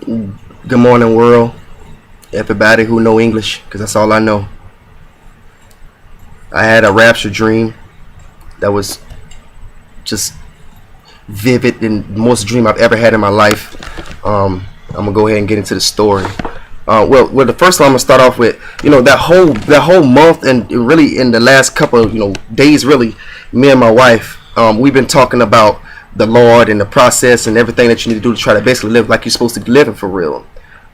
Good morning, world. Everybody who know English, because that's all I know. I had a rapture dream that was just vivid and the most dream I've ever had in my life. I'm gonna go ahead and get into the story. Well, the first one I'm gonna start off with, that whole month and really in the last couple of days, really, me and my wife, we've been talking about the Lord and the process and everything that you need to do to try to basically live like you're supposed to be living for real.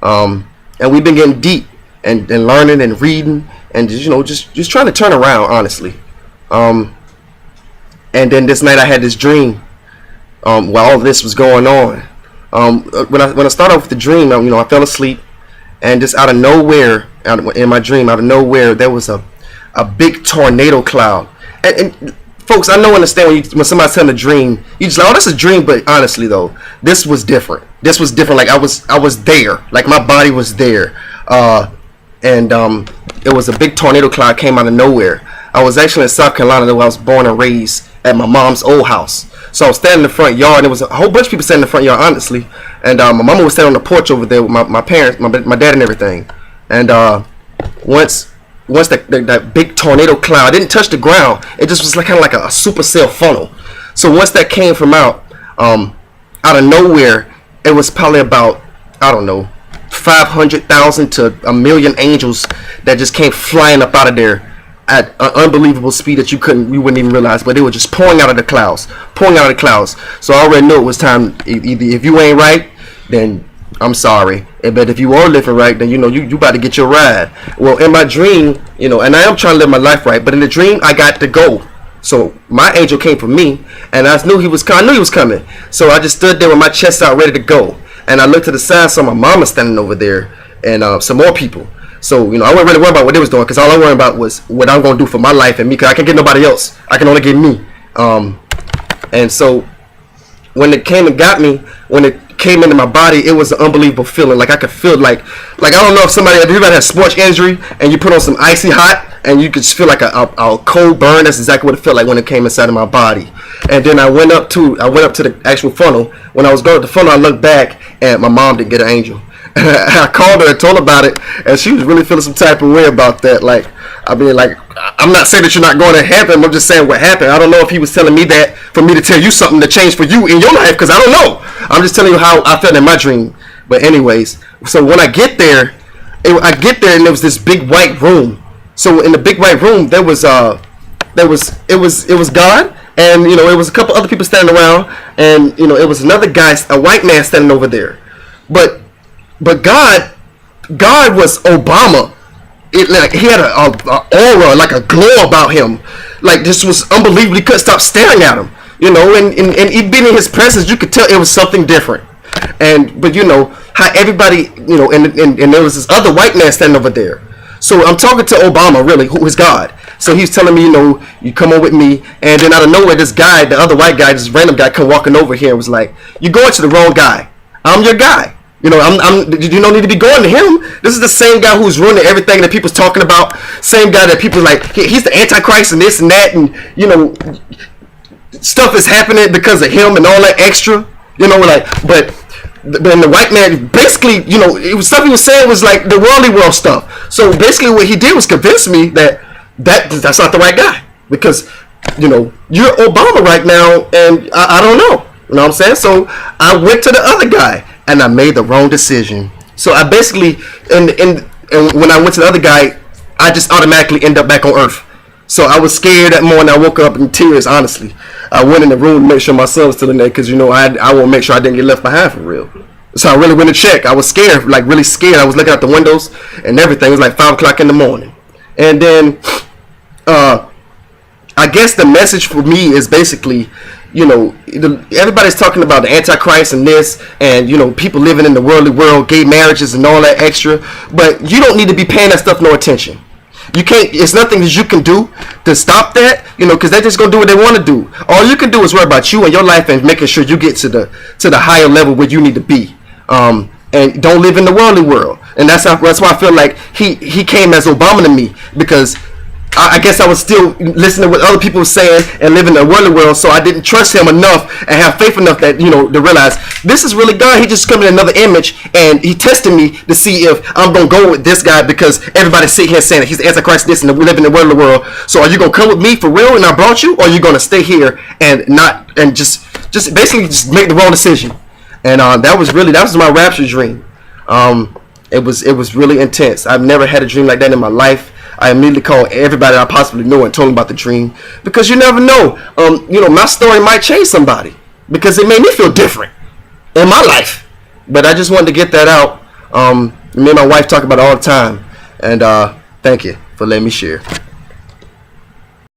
And we've been getting deep and learning and reading and just trying to turn around, honestly. And then this night I had this dream while all this was going on. When I started off with the dream, I fell asleep, and just out of nowhere, in my dream, out of nowhere, there was a big tornado cloud. And folks, I know, understand when somebody's telling a dream, you just like, oh, that's a dream. But honestly, though, this was different. This was different. Like I was there. Like my body was there. And it was a big tornado cloud came out of nowhere. I was actually in South Carolina, though I was born and raised at my mom's old house. So I was standing in the front yard, and there was a whole bunch of people standing in the front yard, honestly. And my mama was standing on the porch over there with my parents, my dad and everything. And once that big tornado cloud didn't touch the ground, it just was like kind of like a supercell funnel. So once that came from out of nowhere, it was probably about, I don't know, 500,000 to a million angels that just came flying up out of there at an unbelievable speed that you wouldn't even realize. But they were just pouring out of the clouds. So I already knew it was time. Either if you ain't right, then I'm sorry. But if you are living right, then you about to get your ride. Well, in my dream, and I am trying to live my life right, but in the dream I got to go. So my angel came for me, and I knew he was coming. So I just stood there with my chest out, ready to go. And I looked to the side, saw my mama standing over there, and some more people. So I wasn't really worried about what they was doing, because all I worried about was what I'm gonna do for my life and me, because I can't get nobody else. I can only get me. And so when it came and got me, when it came into my body, it was an unbelievable feeling. Like I could feel like I don't know if everybody has sports injury and you put on some icy hot and you could just feel like a cold burn. That's exactly what it felt like when it came inside of my body. And then I went up to the actual funnel. When I was going to the funnel, I looked back and my mom didn't get an angel. I called her and told her about it, and she was really feeling some type of way about that. I'm not saying that you're not going to heaven. I'm just saying what happened. I don't know if he was telling me that for me to tell you something to change for you in your life, because I don't know. I'm just telling you how I felt in my dream. But anyways, so when I get there, and there was this big white room. So in the big white room, it was God, and it was a couple other people standing around, and it was another guy, a white man, standing over there. But God was Obama. He had a aura, like a glow about him. Like this was unbelievable. You couldn't stop staring at him. And even being in his presence, you could tell it was something different. But how everybody, and there was this other white man standing over there. So I'm talking to Obama, really, who is God. So he's telling me, you come on with me. And then out of nowhere, this guy, the other white guy, this random guy, come walking over here and was like, "You're going to the wrong guy. I'm your guy. You don't need to be going to him. This is the same guy who's ruining everything that people's talking about. Same guy that people like, he's the Antichrist and this and that, and stuff is happening because of him and all that extra. But then the white man basically, it was stuff he was saying was like the worldly world stuff. So basically, what he did was convince me that's not the right guy, because you're Obama right now, and I don't know. You know what I'm saying? So I went to the other guy, and I made the wrong decision. So I basically, and when I went to the other guy, I just automatically end up back on Earth. So I was scared that morning. I woke up in tears, honestly. I went in the room to make sure my son was still in there, because I want to make sure I didn't get left behind for real. So I really went to check. I was scared, like really scared. I was looking out the windows and everything. It was like 5 o'clock in the morning. And then I guess the message for me is basically, everybody's talking about the Antichrist and this, and people living in the worldly world, gay marriages and all that extra. But you don't need to be paying that stuff no attention. You can't. It's nothing that you can do to stop that, because they're just gonna do what they want to do. All you can do is worry about you and your life and making sure you get to the higher level where you need to be. And don't live in the worldly world. And that's why I feel like he came as Obama to me, because I guess I was still listening to what other people were saying and living in a worldly world, so I didn't trust him enough and have faith enough that, to realize this is really God. He just coming in another image, and he tested me to see if I'm going to go with this guy, because everybody's sitting here saying that he's the Antichrist this, and we live in the worldly world. So are you going to come with me for real and I brought you, or are you going to stay here and not, and just basically just make the wrong decision? And that was my rapture dream. It was really intense. I've never had a dream like that in my life. I immediately called everybody I possibly knew and told them about the dream, because you never know. My story might change somebody, because it made me feel different in my life. But I just wanted to get that out. Me and my wife talk about it all the time, and thank you for letting me share.